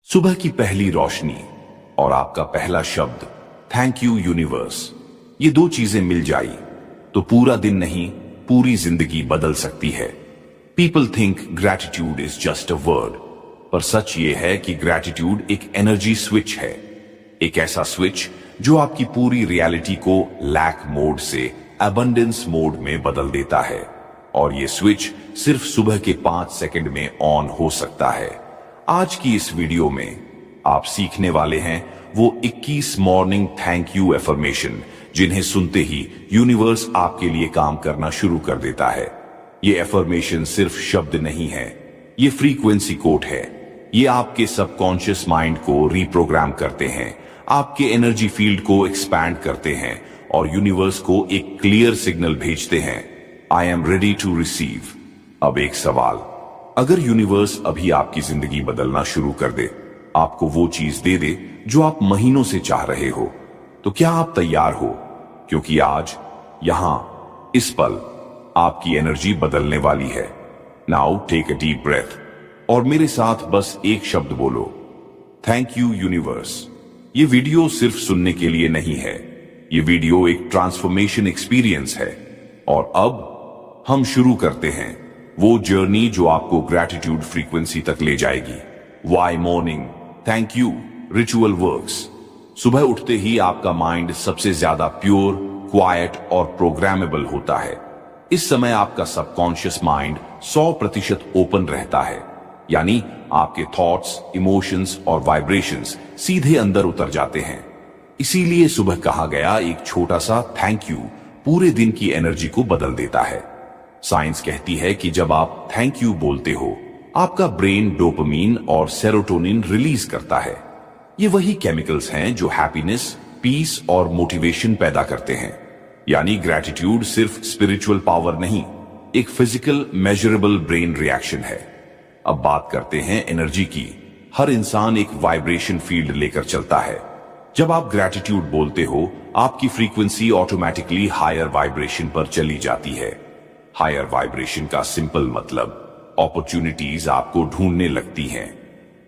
सुबह की पहली रोशनी और आपका पहला शब्द थैंक यू यूनिवर्स, ये दो चीजें मिल जाई तो पूरा दिन नहीं पूरी जिंदगी बदल सकती है। People think gratitude is just a word, पर सच ये है कि ग्रैटिट्यूड एक एनर्जी स्विच है, एक ऐसा स्विच जो आपकी पूरी रियलिटी को लैक मोड से अबंडेंस मोड में बदल देता है। और ये स्विच सिर्फ सुबह के 5 सेकंड में ऑन हो सकता है। आज की इस वीडियो में आप सीखने वाले हैं वो 21 मॉर्निंग थैंक यू एफर्मेशन जिन्हें सुनते ही यूनिवर्स आपके लिए काम करना शुरू कर देता है। ये एफर्मेशन सिर्फ शब्द नहीं है, ये फ्रीक्वेंसी कोड है। ये आपके सबकॉन्शियस माइंड को रिप्रोग्राम करते हैं, आपके एनर्जी फील्ड को एक्सपैंड करते हैं और यूनिवर्स को एक क्लियर सिग्नल भेजते हैं, I am ready to receive. अब एक सवाल, अगर यूनिवर्स अभी आपकी जिंदगी बदलना शुरू कर दे, आपको वो चीज दे दे जो आप महीनों से चाह रहे हो, तो क्या आप तैयार हो? क्योंकि आज यहां इस पल आपकी एनर्जी बदलने वाली है। Now take a deep breath और मेरे साथ बस एक शब्द बोलो, थैंक यू यूनिवर्स। ये वीडियो सिर्फ सुनने के लिए नहीं है, ये वीडियो एक ट्रांसफॉर्मेशन एक्सपीरियंस है। और अब हम शुरू करते हैं वो जर्नी जो आपको ग्रैटिट्यूड फ्रीक्वेंसी तक ले जाएगी। Why morning thank you ritual works. सुबह उठते ही आपका माइंड सबसे ज्यादा प्योर, क्वाइट और प्रोग्रामेबल होता है। इस समय आपका सबकॉन्शियस माइंड 100% ओपन रहता है, यानी आपके थॉट्स, इमोशंस और वाइब्रेशंस सीधे अंदर उतर जाते हैं। इसीलिए सुबह कहा गया एक छोटा सा थैंक यू पूरे दिन की एनर्जी को बदल देता है। साइंस कहती है कि जब आप थैंक यू बोलते हो, आपका ब्रेन डोपामीन और सेरोटोनिन रिलीज करता है। ये वही केमिकल्स हैं जो हैप्पीनेस, पीस और मोटिवेशन पैदा करते हैं। यानी ग्रैटिट्यूड सिर्फ स्पिरिचुअल पावर नहीं, एक फिजिकल मेजरेबल ब्रेन रिएक्शन है। अब बात करते हैं एनर्जी की। हर इंसान एक वाइब्रेशन फील्ड लेकर चलता है। जब आप ग्रैटिट्यूड बोलते हो, आपकी फ्रीक्वेंसी ऑटोमेटिकली हायर वाइब्रेशन पर चली जाती है। हायर वाइब्रेशन का सिंपल मतलब अपॉर्चुनिटीज आपको ढूंढने लगती हैं,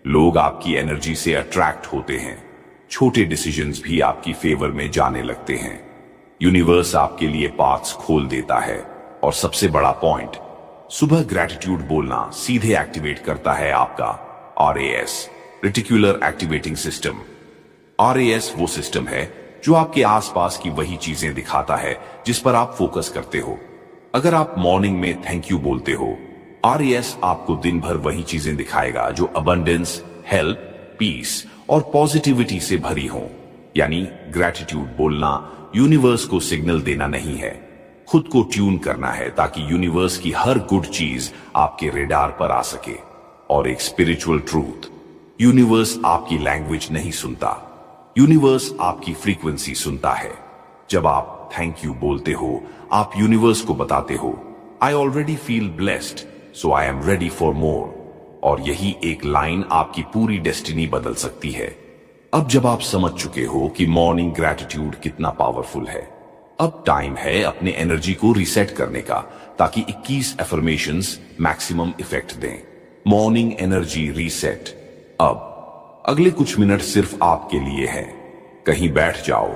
लोग आपकी एनर्जी से अट्रैक्ट होते हैं, छोटे डिसीजंस भी आपकी फेवर में जाने लगते हैं। यूनिवर्स आपके लिए पाथ्स खोल देता है। और सबसे बड़ा पॉइंट, सुबह ग्रैटिट्यूड बोलना सीधे एक्टिवेट करता है आपका RAS, reticular activating system. RAS वो सिस्टम है जो आपके आसपास की वही चीजें दिखाता है जिस पर आप फोकस करते हो। अगर आप मॉर्निंग में थैंक यू बोलते हो, RAS आपको दिन भर वही चीजें दिखाएगा जो अबंडेंस, हेल्प, पीस और पॉजिटिविटी से भरी हो। यानी ग्रैटिट्यूड बोलना यूनिवर्स को सिग्नल देना नहीं है, खुद को ट्यून करना है ताकि यूनिवर्स की हर गुड चीज आपके रेडार पर आ सके। और एक स्पिरिचुअल ट्रूथ, यूनिवर्स आपकी लैंग्वेज नहीं सुनता, यूनिवर्स आपकी फ्रीक्वेंसी सुनता है। जब आप थैंक यू बोलते हो, आप यूनिवर्स को बताते हो, I already feel blessed, so I am ready for more. और यही एक लाइन आपकी पूरी डेस्टिनी बदल सकती है। अब जब आप समझ चुके हो कि मॉर्निंग ग्रैटिट्यूड कितना पावरफुल है, अब टाइम है अपने एनर्जी को रीसेट करने का, ताकि 21 एफर्मेशंस मैक्सिमम इफेक्ट दें। Morning energy reset. अब अगले कुछ मिनट सिर्फ आपके लिए हैं। कहीं बैठ जाओ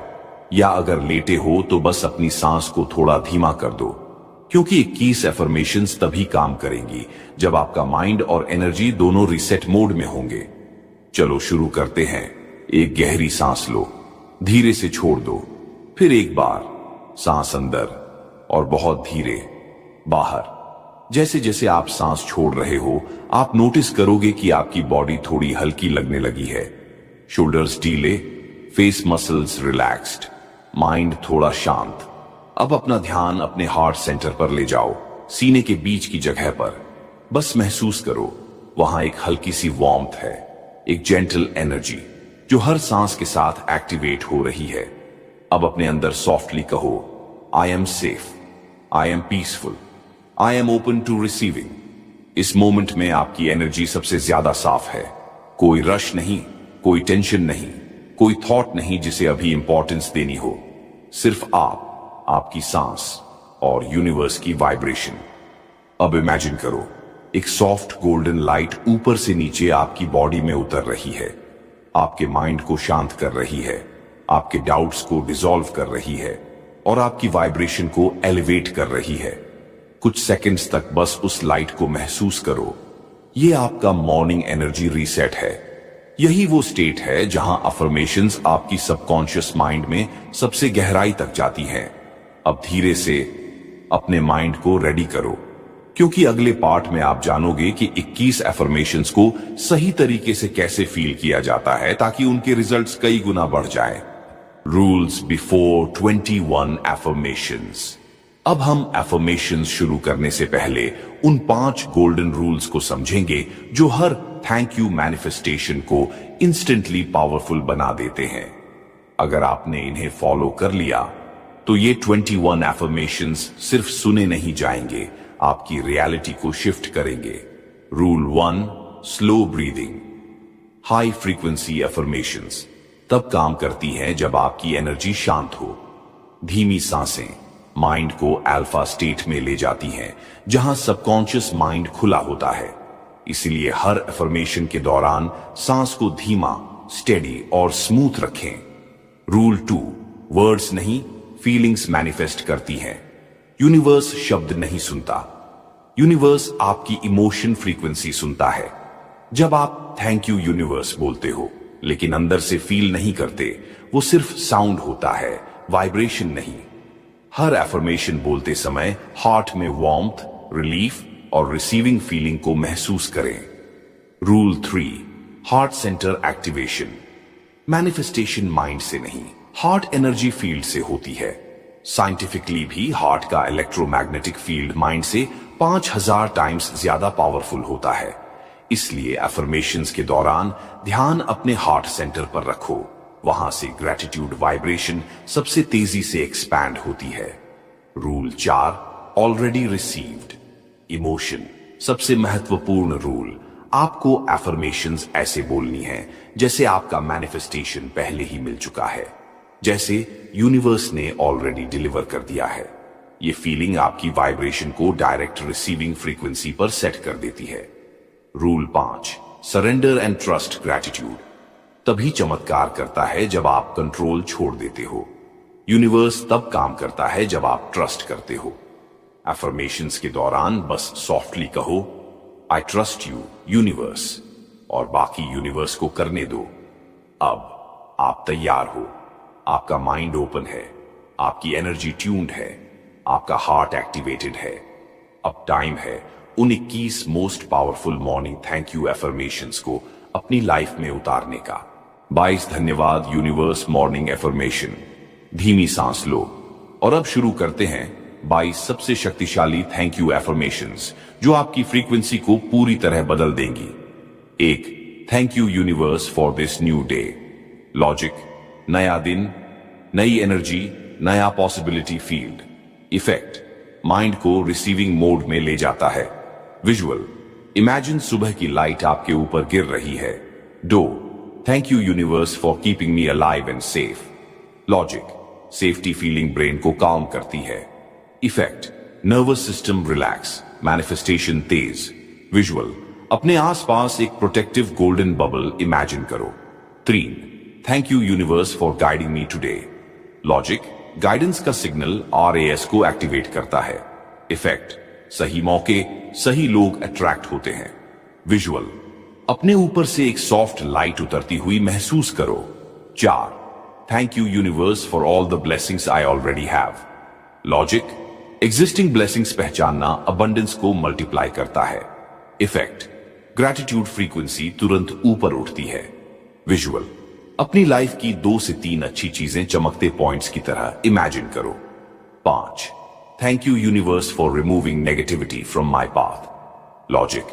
या अगर लेटे हो तो बस अपनी सांस को थोड़ा धीमा कर दो, क्योंकि 21 एफर्मेशंस तभी काम करेंगी जब आपका माइंड और एनर्जी दोनों रीसेट मोड में होंगे। चलो शुरू करते हैं। एक गहरी सांस लो, धीरे से छोड़ दो, फिर एक बार सांस अंदर और बहुत धीरे बाहर। जैसे जैसे आप सांस छोड़ रहे हो, आप नोटिस करोगे कि आपकी बॉडी थोड़ी हल्की लगने लगी है। शोल्डर्स ढीले, फेस मसल्स रिलैक्स्ड, माइंड थोड़ा शांत। अब अपना ध्यान अपने हार्ट सेंटर पर ले जाओ, सीने के बीच की जगह पर। बस महसूस करो, वहां एक हल्की सी वार्मथ है, एक जेंटल एनर्जी जो हर सांस के साथ एक्टिवेट हो रही है। अब अपने अंदर सॉफ्टली कहो, I am safe, I am peaceful, I am open to receiving. इस मोमेंट में आपकी एनर्जी सबसे ज्यादा साफ है। कोई रश नहीं, कोई टेंशन नहीं, कोई थॉट नहीं जिसे अभी इंपॉर्टेंस देनी हो। सिर्फ आप, आपकी सांस और यूनिवर्स की वाइब्रेशन। अब इमेजिन करो, एक सॉफ्ट गोल्डन लाइट ऊपर से नीचे आपकी बॉडी में उतर रही है, आपके माइंड को शांत कर रही है, आपके डाउट्स को डिसॉल्व कर रही है और आपकी वाइब्रेशन को एलिवेट कर रही है। कुछ सेकंड्स तक बस उस लाइट को महसूस करो। यह आपका मॉर्निंग एनर्जी रीसेट है। यही वो स्टेट है जहां अफर्मेशंस आपकी सबकॉन्शियस माइंड में सबसे गहराई तक जाती हैं। अब धीरे से अपने माइंड को रेडी करो, क्योंकि अगले पार्ट में आप जानोगे कि 21 अफर्मेशंस को सही तरीके से कैसे फील किया जाता है ताकि उनके रिजल्ट्स कई गुना बढ़ जाएं। Rules before 21 affirmations. अब हम अफर्मेशंस शुरू करने से पहले उन 5 गोल्डन रूल्स को समझेंगे जो हर थैंक यू मैनिफेस्टेशन को इंस्टेंटली पावरफुल बना देते हैं। अगर आपने इन्हें फॉलो कर लिया तो ये 21 अफर्मेशंस सिर्फ सुने नहीं जाएंगे, आपकी रियलिटी को शिफ्ट करेंगे। Rule 1, slow breathing. High frequency affirmations तब काम करती हैं जब आपकी एनर्जी शांत हो। धीमी सांसें माइंड को अल्फा स्टेट में ले जाती हैं, जहां सबकॉन्शियस माइंड खुला होता है। इसलिए हर अफर्मेशन के दौरान सांस को धीमा, स्टेडी और स्मूथ रखें। रूल 2, वर्ड्स नहीं, फीलिंग्स मैनिफेस्ट करती हैं। यूनिवर्स शब्द नहीं सुनता, यूनिवर्स आपकी इमोशन फ्रीक्वेंसी सुनता है। जब आप थैंक यू यूनिवर्स बोलते हो लेकिन अंदर से फील नहीं करते, वो सिर्फ साउंड होता है, वाइब्रेशन नहीं। हर एफर्मेशन बोलते समय हार्ट में वार्मथ, रिलीफ और रिसीविंग फीलिंग को महसूस करें। Rule 3, heart centre activation. Manifestation mind से नहीं, हार्ट एनर्जी फील्ड से होती है। साइंटिफिकली भी हार्ट का इलेक्ट्रोमैग्नेटिक फील्ड माइंड से 5000 टाइम्स ज्यादा पावरफुल होता है। इसलिए अफर्मेशंस के दौरान ध्यान अपने हार्ट सेंटर पर रखो। वहां से ग्रेटिट्यूड वाइब्रेशन सबसे तेजी से एक्सपैंड होती है। Rule 4, already received. इमोशन सबसे महत्वपूर्ण रूल। आपको अफर्मेशंस ऐसे बोलनी है जैसे आपका मैनिफेस्टेशन पहले ही मिल चुका है, जैसे यूनिवर्स ने ऑलरेडी डिलीवर कर दिया है। ये फीलिंग आपकी वाइब्रेशन को डायरेक्ट रिसीविंग फ्रीक्वेंसी पर सेट कर देती है। Rule 5, surrender and trust gratitude. तभी चमत्कार करता है जब आप कंट्रोल छोड़ देते हो। यूनिवर्स तब काम करता है जब आप ट्रस्ट करते हो। अफर्मेशंस के दौरान बस सॉफ्टली कहो, आई ट्रस्ट यू यूनिवर्स, और बाकी यूनिवर्स को करने दो। अब आप तैयार हो, आपका माइंड ओपन है, आपकी एनर्जी ट्यून्ड है, आपका हार्ट एक्टिवेटेड है। अब टाइम है उन 21 most powerful morning thank you affirmations को अपनी लाइफ में उतारने का। 22 धन्यवाद यूनिवर्स मॉर्निंग एफर्मेशन। धीमी सांस लो और अब शुरू करते हैं 22 सबसे शक्तिशाली थैंक यू एफर्मेशंस जो आपकी फ्रीक्वेंसी को पूरी तरह बदल देंगी। 1, thank you universe for this new day. Logic, नया दिन, नई एनर्जी, नया पॉसिबिलिटी फील्ड। इफेक्ट, माइंड को रिसीविंग मोड में ले जाता है। विजुअल, इमेजिन सुबह की लाइट आपके ऊपर गिर रही है। 2, thank you universe for keeping me alive and safe. Logic, safety feeling brain को काम करती है। Effect, nervous system relax, manifestation तेज। विजुअल, अपने आसपास एक प्रोटेक्टिव गोल्डन बबल इमेजिन करो। 3, thank you universe for guiding me today. Logic, guidance का सिग्नल RAS को एक्टिवेट करता है। इफेक्ट, सही मौके, सही लोग अट्रैक्ट होते हैं। विजुअल, अपने ऊपर से एक सॉफ्ट लाइट उतरती हुई महसूस करो। 4, thank you universe for all the blessings I already have. Logic, existing blessings पहचानना अबंडेंस को मल्टीप्लाई करता है। इफेक्ट, ग्रैटिट्यूड फ्रीक्वेंसी तुरंत ऊपर उठती है। विजुअल, अपनी लाइफ की 2 से 3 अच्छी चीजें चमकते पॉइंट्स की तरह इमेजिन करो। 5, thank you universe for removing negativity from my path. Logic,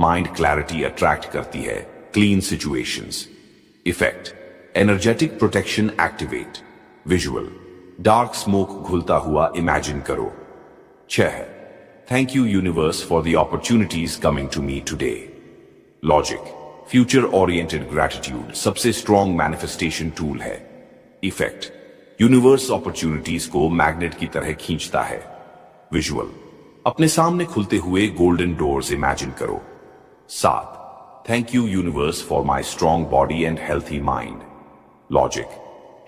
mind clarity attract करती है, clean situations. Effect, energetic protection activate. Visual, dark smoke घुलता हुआ इमेजिन करो। 6, thank you universe for the opportunities coming to me today. Logic, future oriented gratitude सबसे strong manifestation tool है। इफेक्ट, universe opportunities को magnet की तरह खींचता है। विजुअल, अपने सामने खुलते हुए गोल्डन डोर्स इमेजिन करो। 7. Thank you universe for my strong body and healthy mind. Logic,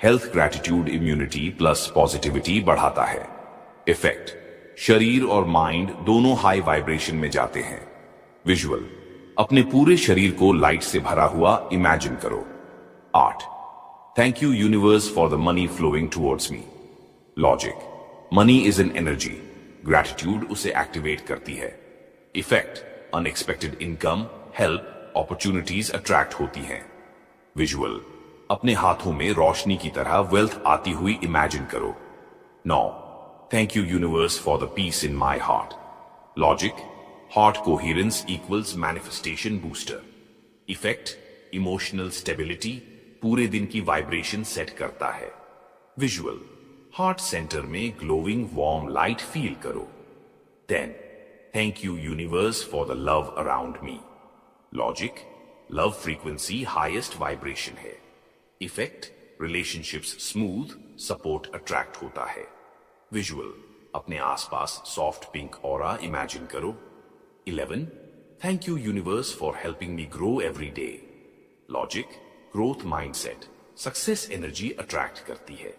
health gratitude immunity plus positivity बढ़ाता है। इफेक्ट, शरीर और माइंड दोनों हाई वाइब्रेशन में जाते हैं। विजुअल, अपने पूरे शरीर को लाइट से भरा हुआ इमेजिन करो। 8. Thank you universe for the money flowing towards me. Logic, money is an energy, gratitude उसे एक्टिवेट करती है। Effect, unexpected income, help, opportunities attract होती हैं। विजुअल, अपने हाथों में रोशनी की तरह वेल्थ आती हुई इमेजिन करो। 9. Thank you universe for the peace in my heart. Logic, heart coherence equals manifestation booster. Effect, emotional stability, पूरे दिन की वाइब्रेशन सेट करता है। विजुअल, हार्ट सेंटर में ग्लोइंग वार्म लाइट फील करो। 10. Thank you universe for the love around me. Logic, love frequency highest vibration है। Effect, relationships smooth, support attract होता है। विजुअल, अपने आसपास सॉफ्ट पिंक ऑरा इमेजिन करो। 11. Thank you universe for helping me grow every day. Logic, growth mindset, success energy attract करती है।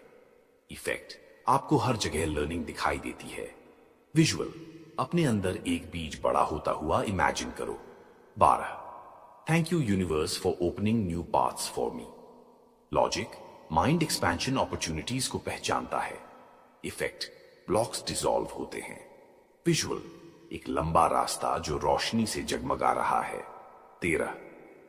Effect, आपको हर जगह लर्निंग दिखाई देती है। विजुअल, अपने अंदर एक बीज बड़ा होता हुआ इमेजिन करो। 12. Thank you universe for opening new paths for me. Logic, mind expansion opportunities को पहचानता है। इफेक्ट, ब्लॉक्स डिसॉल्व होते हैं। विजुअल, एक लंबा रास्ता जो रोशनी से जगमगा रहा है। 13.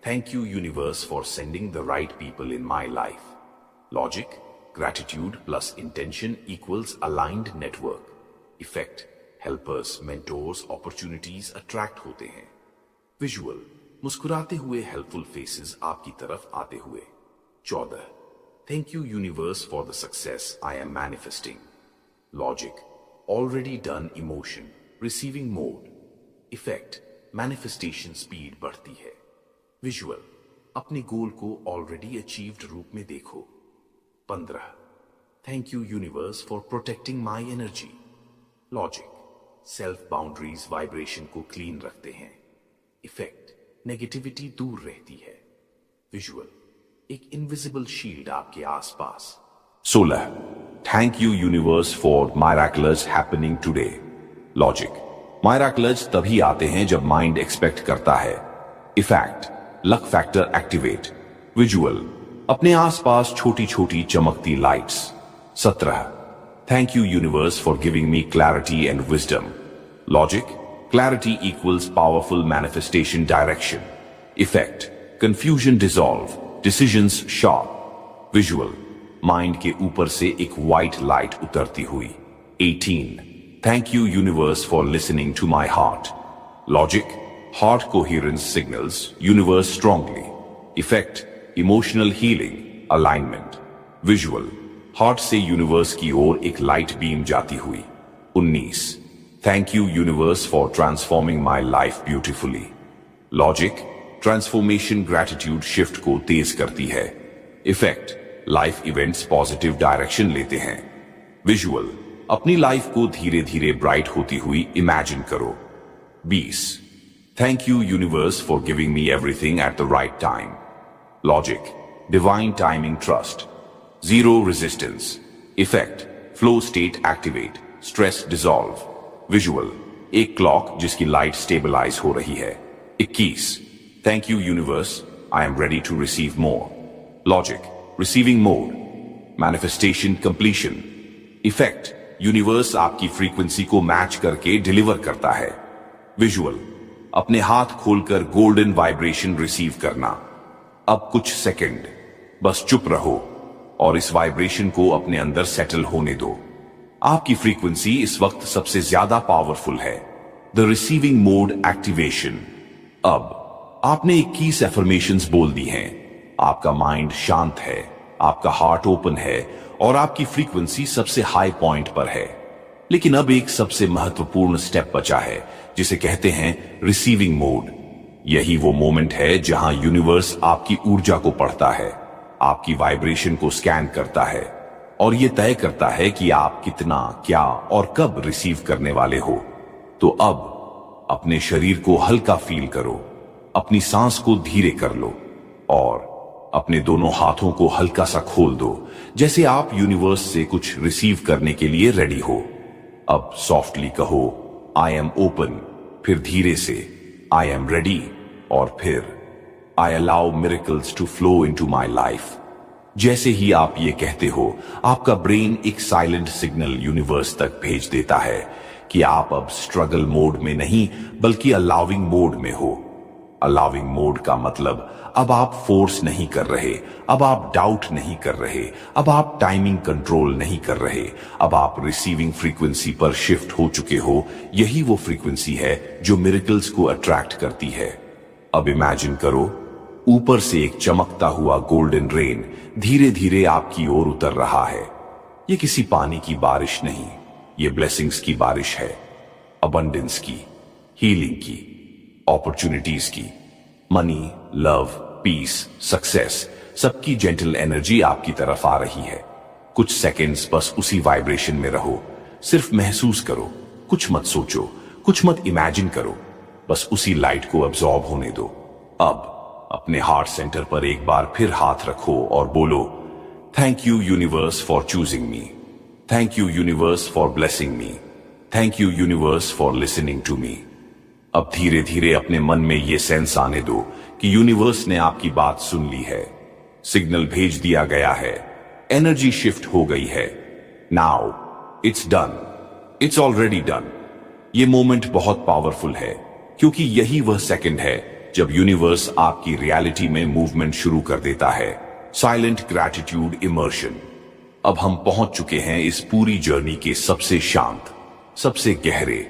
Thank you universe for sending the right people in my life. Logic, gratitude plus intention equals aligned network. Effect, helpers, mentors, opportunities attract होते हैं। विजुअल, मुस्कुराते हुए हेल्पफुल फेसेस आपकी तरफ आते हुए। 14. Thank you universe for the success I am manifesting. Logic, already done emotion, receiving mode. Effect, manifestation speed बढ़ती है। विजुअल, अपने गोल को ऑलरेडी अचीव्ड रूप में देखो। 15. Thank you universe for protecting my energy. Logic, self boundaries vibration को clean रखते हैं। इफेक्ट, नेगेटिविटी दूर रहती है। विजुअल, एक इनविजिबल शील्ड आपके आसपास। 16. Thank you universe for miracles happening today. Logic, miracles तभी आते हैं जब माइंड एक्सपेक्ट करता है। Effect, luck factor activate. Visual, अपने आसपास छोटी छोटी चमकती lights. 17. Thank you universe for giving me clarity and wisdom. Logic, clarity equals powerful manifestation direction. Effect, confusion dissolve, decisions sharp. Visual, mind के ऊपर से एक व्हाइट लाइट उतरती हुई। 18. Thank you universe for listening to my heart. Logic, heart coherence signals universe strongly. Effect, emotional healing, alignment. Visual, heart से universe की ओर एक light beam जाती हुई। 19. Thank you universe for transforming my life beautifully. Logic, transformation gratitude shift को तेज करती है। Effect, life events positive direction लेते हैं। विजुअल, अपनी लाइफ को धीरे धीरे ब्राइट होती हुई इमेजिन करो। 20. Thank you universe for giving me everything at the right time. Logic, divine timing trust, zero resistance. Effect, flow state activate, stress dissolve. Visual, एक क्लॉक जिसकी लाइट स्टेबलाइज हो रही है। 21. Thank you universe, I am ready to receive more. Logic, receiving mode, manifestation completion. Effect, universe आपकी frequency को match करके deliver करता है। विजुअल, अपने हाथ खोलकर गोल्डन वाइब्रेशन रिसीव करना। अब कुछ सेकंड बस चुप रहो और इस वाइब्रेशन को अपने अंदर सेटल होने दो। आपकी फ्रीक्वेंसी इस वक्त सबसे ज्यादा पावरफुल है। The receiving mode activation. अब आपने 21 एफर्मेशंस बोल दी हैं। आपका माइंड शांत है, आपका हार्ट ओपन है और आपकी फ्रीक्वेंसी सबसे हाई पॉइंट पर है। लेकिन अब एक सबसे महत्वपूर्ण स्टेप बचा है जिसे कहते हैं रिसीविंग मोड। यही वो मोमेंट है जहां यूनिवर्स आपकी ऊर्जा को पढ़ता है, आपकी वाइब्रेशन को स्कैन करता है और यह तय करता है कि आप कितना, क्या और कब रिसीव करने वाले हो। तो अब अपने शरीर को हल्का फील करो, अपनी सांस को धीरे कर लो और अपने दोनों हाथों को हल्का सा खोल दो, जैसे आप यूनिवर्स से कुछ रिसीव करने के लिए रेडी हो। अब सॉफ्टली कहो आई एम ओपन, फिर धीरे से आई एम रेडी और फिर I allow miracles to flow into my life. जैसे ही आप ये कहते हो, आपका ब्रेन एक साइलेंट सिग्नल यूनिवर्स तक भेज देता है कि आप अब स्ट्रगल मोड में नहीं बल्कि अलाउिंग मोड में हो। अलाउिंग मोड का मतलब अब आप फोर्स नहीं कर रहे, अब आप डाउट नहीं कर रहे, अब आप टाइमिंग कंट्रोल नहीं कर रहे, अब आप रिसीविंग फ्रीक्वेंसी पर शिफ्ट हो चुके हो। यही वो फ्रीक्वेंसी है जो मिरेकल्स को अट्रैक्ट करती है। अब इमेजिन करो, ऊपर से एक चमकता हुआ गोल्डन रेन धीरे धीरे आपकी ओर उतर रहा है। ये किसी पानी की बारिश नहीं, ये ब्लेसिंग्स की बारिश है। अबंडेंस की, हीलिंग की, अपॉर्चुनिटीज की, मनी, लव, पीस, सक्सेस, सबकी जेंटल एनर्जी आपकी तरफ आ रही है। कुछ सेकंड्स बस उसी वाइब्रेशन में रहो, सिर्फ महसूस करो, कुछ मत सोचो, कुछ मत इमेजिन करो, बस उसी लाइट को अब्सॉर्ब होने दो। अब अपने हार्ट सेंटर पर एक बार फिर हाथ रखो और बोलो, thank you universe for choosing me, thank you universe for blessing me, thank you universe for listening to me. अब धीरे धीरे अपने मन में यह सेंस आने दो कि यूनिवर्स ने आपकी बात सुन ली है, सिग्नल भेज दिया गया है, एनर्जी शिफ्ट हो गई है। Now it's done, it's already done. ये मोमेंट बहुत पावरफुल है क्योंकि यही वह सेकंड है जब यूनिवर्स आपकी रियलिटी में मूवमेंट शुरू कर देता है। Silent gratitude immersion. अब हम पहुंच चुके हैं इस पूरी जर्नी के सबसे शांत, सबसे गहरे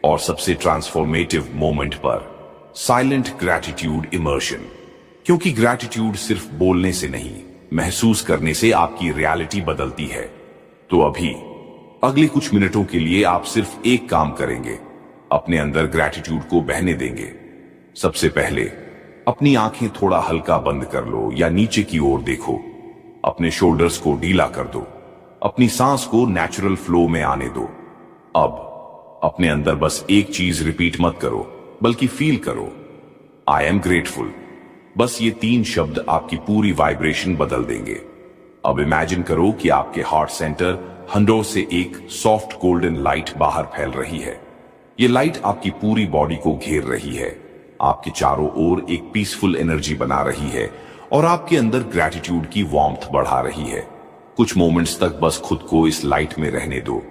और सबसे ट्रांसफॉर्मेटिव मोमेंट पर, साइलेंट ग्रैटिट्यूड इमर्शन। क्योंकि ग्रैटिट्यूड सिर्फ बोलने से नहीं, महसूस करने से आपकी रियलिटी बदलती है। तो अभी अगले कुछ मिनटों के लिए आप सिर्फ एक काम करेंगे, अपने अंदर ग्रैटिट्यूड को बहने देंगे। सबसे पहले अपनी आंखें थोड़ा हल्का बंद कर लो या नीचे की ओर देखो, अपने शोल्डर्स को ढीला कर दो, अपनी सांस को नेचुरल फ्लो में आने दो। अब अपने अंदर बस एक चीज रिपीट मत करो बल्कि फील करो, आई एम ग्रेटफुल। बस ये 3 शब्द आपकी पूरी वाइब्रेशन बदल देंगे। अब इमेजिन करो कि आपके हार्ट सेंटर हंडों से एक सॉफ्ट गोल्डन लाइट बाहर फैल रही है। ये लाइट आपकी पूरी बॉडी को घेर रही है, आपके चारों ओर एक पीसफुल एनर्जी बना रही है और आपके अंदर ग्रैटिट्यूड की वार्मथ बढ़ा रही है। कुछ मोमेंट्स तक बस खुद को इस लाइट में रहने दो।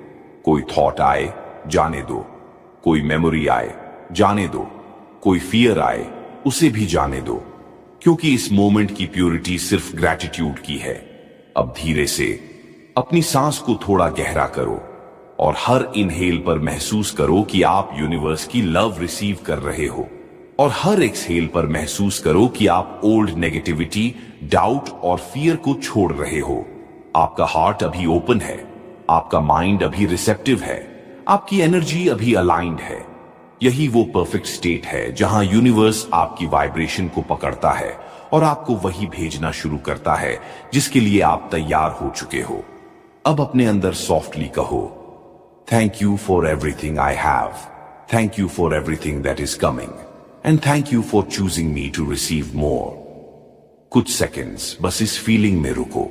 कोई थॉट आए, जाने दो, कोई मेमोरी आए, जाने दो, कोई फियर आए, उसे भी जाने दो, क्योंकि इस मोमेंट की प्योरिटी सिर्फ ग्रैटिट्यूड की है। अब धीरे से अपनी सांस को थोड़ा गहरा करो और हर इनहेल पर महसूस करो कि आप यूनिवर्स की लव रिसीव कर रहे हो और हर एक्सहेल पर महसूस करो कि आप ओल्ड नेगेटिविटी, डाउट और फियर को छोड़ रहे हो। आपका हार्ट अभी ओपन है, आपका माइंड अभी रिसेप्टिव है, आपकी एनर्जी अभी अलाइंड है। यही वो परफेक्ट स्टेट है जहां यूनिवर्स आपकी वाइब्रेशन को पकड़ता है और आपको वही भेजना शुरू करता है जिसके लिए आप तैयार हो चुके हो। अब अपने अंदर सॉफ्टली कहो, thank you for everything I have, thank you for everything that is coming and thank you for choosing me to receive more. कुछ सेकेंड्स बस इस फीलिंग में रुको।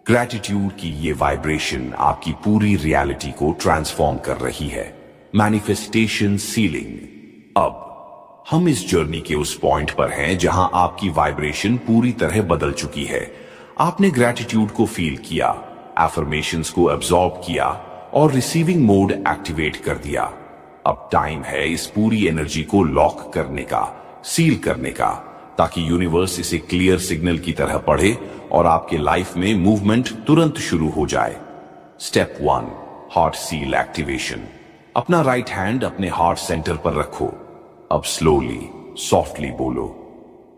ग्रैटिट्यूड की ये वाइब्रेशन आपकी पूरी रियलिटी को ट्रांसफॉर्म कर रही है। Manifestation ceiling. अब हम इस जर्नी के उस पॉइंट पर हैं जहां आपकी वाइब्रेशन पूरी तरह बदल चुकी है। आपने ग्रैटिट्यूड को फील किया, एफर्मेशंस को एब्जॉर्ब किया और रिसीविंग मोड एक्टिवेट कर दिया। अब टाइम है इस पूरी एनर्जी को लॉक करने का, सील करने का, ताकि यूनिवर्स इसे क्लियर सिग्नल की तरह पढ़े और आपके लाइफ में मूवमेंट तुरंत शुरू हो जाए। Step 1, heart seal activation. अपना राइट हैंड अपने हार्ट सेंटर पर रखो। अब स्लोली, सॉफ्टली बोलो,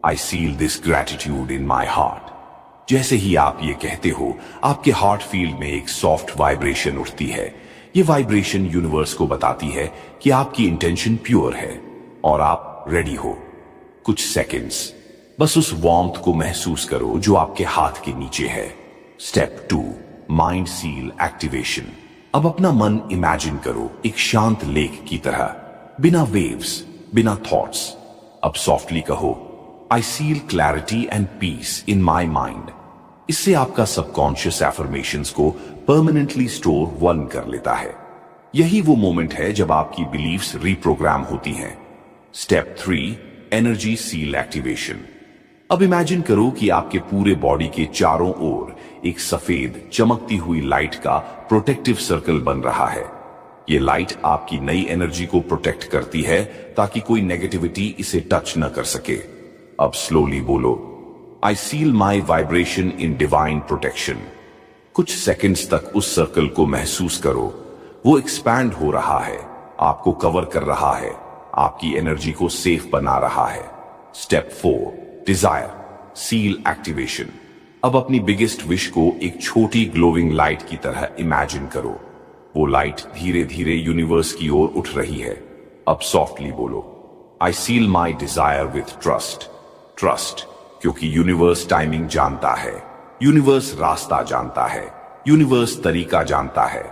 I seal this gratitude in my heart. जैसे ही आप ये कहते हो, आपके हार्ट फील्ड में एक सॉफ्ट वाइब्रेशन उठती है। ये वाइब्रेशन यूनिवर्स को बताती है कि आपकी इंटेंशन प्योर है और आप रेडी हो। कुछ सेकंड्स बस उस वार्मथ को महसूस करो जो आपके हाथ के नीचे है। Step 2, mind seal activation. अब अपना मन इमेजिन करो एक शांत लेक की तरह, बिना वेव्स, बिना थॉट्स। अब सॉफ्टली कहो, I feel clarity and peace in my mind. इससे आपका सबकॉन्शियस एफर्मेशंस को परमानेंटली स्टोर वन कर लेता है। यही वो मोमेंट है जब आपकी बिलीफ्स रिप्रोग्राम होती हैं। Step 3, energy seal activation. अब इमेजिन करो कि आपके पूरे बॉडी के चारों ओर एक सफेद चमकती हुई लाइट का प्रोटेक्टिव सर्कल बन रहा है। ये लाइट आपकी नई एनर्जी को प्रोटेक्ट करती है ताकि कोई नेगेटिविटी इसे टच न कर सके। अब स्लोली बोलो, I seal my vibration in divine protection. कुछ सेकंड्स तक उस सर्कल को महसूस करो। वो एक्सपैंड हो रहा है, आपको कवर कर रहा है, आपकी एनर्जी को सेफ बना रहा है। Step 4, desire seal activation. अब अपनी बिगेस्ट विश को एक छोटी ग्लोविंग लाइट की तरह इमेजिन करो। वो लाइट धीरे धीरे यूनिवर्स की ओर उठ रही है। अब सॉफ्टली बोलो, I seal my desire with trust. Trust, क्योंकि यूनिवर्स टाइमिंग जानता है, यूनिवर्स रास्ता जानता है, यूनिवर्स तरीका जानता है।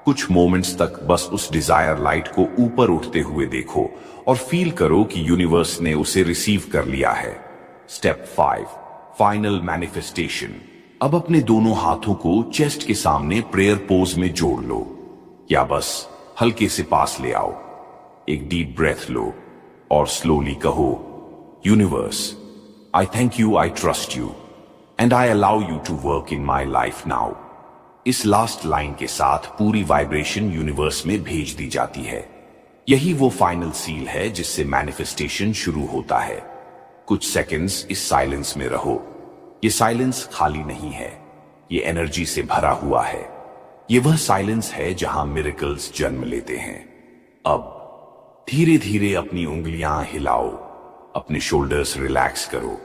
कुछ मोमेंट्स तक बस उस डिजायर लाइट को ऊपर उठते हुए देखो और फील करो कि यूनिवर्स ने उसे रिसीव कर लिया है। Step 5, final manifestation. अब अपने दोनों हाथों को चेस्ट के सामने प्रेयर पोज में जोड़ लो, या बस हल्के से पास ले आओ। एक डीप ब्रेथ लो और स्लोली कहो, universe, I thank you, I trust you and I allow you to work in my life now. इस लास्ट लाइन के साथ पूरी वाइब्रेशन यूनिवर्स में भेज दी जाती है। यही वो फाइनल सील है जिससे मैनिफेस्टेशन शुरू होता है। कुछ सेकंड्स इस साइलेंस में रहो। ये साइलेंस खाली नहीं है, ये एनर्जी से भरा हुआ है। ये वह साइलेंस है जहां मिरेकल्स जन्म लेते हैं। अब धीरे धीरे अपनी उंगलियां हिलाओ, अपने शोल्डर्स रिलैक्स करो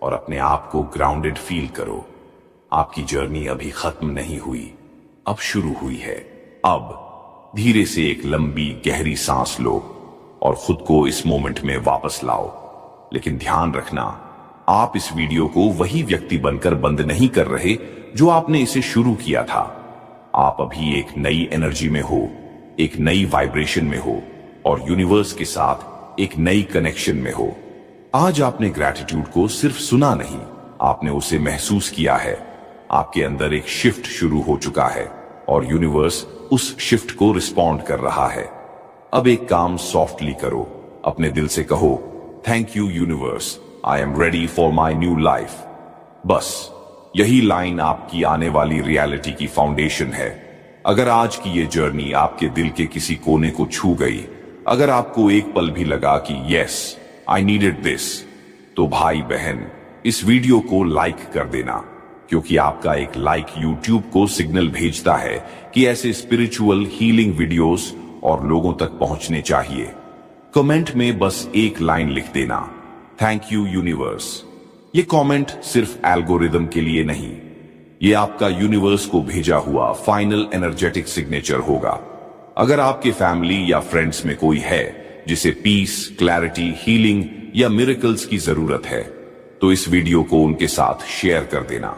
और अपने आप को ग्राउंडेड फील करो। आपकी जर्नी अभी खत्म नहीं हुई, अब शुरू हुई है। अब धीरे से एक लंबी गहरी सांस लो और खुद को इस मोमेंट में वापस लाओ। लेकिन ध्यान रखना, आप इस वीडियो को वही व्यक्ति बनकर बंद नहीं कर रहे जो आपने इसे शुरू किया था। आप अभी एक नई एनर्जी में हो, एक नई वाइब्रेशन में हो और यूनिवर्स के साथ एक नई कनेक्शन में हो। आज आपने ग्रैटिट्यूड को सिर्फ सुना नहीं, आपने उसे महसूस किया है। आपके अंदर एक शिफ्ट शुरू हो चुका है और यूनिवर्स उस शिफ्ट को रिस्पॉन्ड कर रहा है। अब एक काम सॉफ्टली करो, अपने दिल से कहो, thank you universe, I am ready for my new life. बस यही लाइन आपकी आने वाली रियलिटी की फाउंडेशन है। अगर आज की ये जर्नी आपके दिल के किसी कोने को छू गई, अगर आपको एक पल भी लगा कि यस आई नीडेड दिस, तो भाई बहन इस वीडियो को लाइक कर देना, क्योंकि आपका एक लाइक यूट्यूब को सिग्नल भेजता है कि ऐसे स्पिरिचुअल हीलिंग वीडियोस और लोगों तक पहुंचने चाहिए। कमेंट में बस एक लाइन लिख देना, थैंक यू यूनिवर्स। ये कमेंट सिर्फ एल्गोरिदम के लिए नहीं, ये आपका यूनिवर्स को भेजा हुआ फाइनल एनर्जेटिक सिग्नेचर होगा। अगर आपके फैमिली या फ्रेंड्स में कोई है जिसे पीस, क्लैरिटी, हीलिंग या मिरेकल्स की जरूरत है, तो इस वीडियो को उनके साथ शेयर कर देना।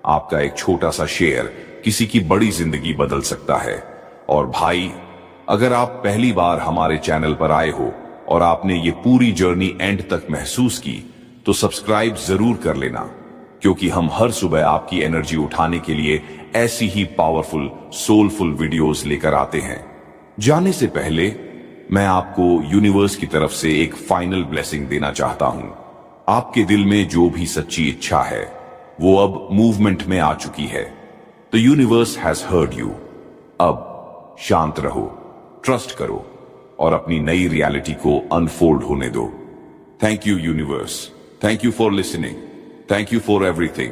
आपका एक छोटा सा शेयर किसी की बड़ी जिंदगी बदल सकता है। और भाई, अगर आप पहली बार हमारे चैनल पर आए हो और आपने ये पूरी जर्नी एंड तक महसूस की, तो सब्सक्राइब जरूर कर लेना, क्योंकि हम हर सुबह आपकी एनर्जी उठाने के लिए ऐसी ही पावरफुल, सोलफुल वीडियोस लेकर आते हैं। जाने से पहले मैं आपको यूनिवर्स की तरफ से एक फाइनल ब्लेसिंग देना चाहता हूं। आपके दिल में जो भी सच्ची इच्छा है वो अब मूवमेंट में आ चुकी है। The universe has heard you. अब शांत रहो, ट्रस्ट करो और अपनी नई रियलिटी को अनफोल्ड होने दो। Thank you universe, thank you for listening, thank you for everything.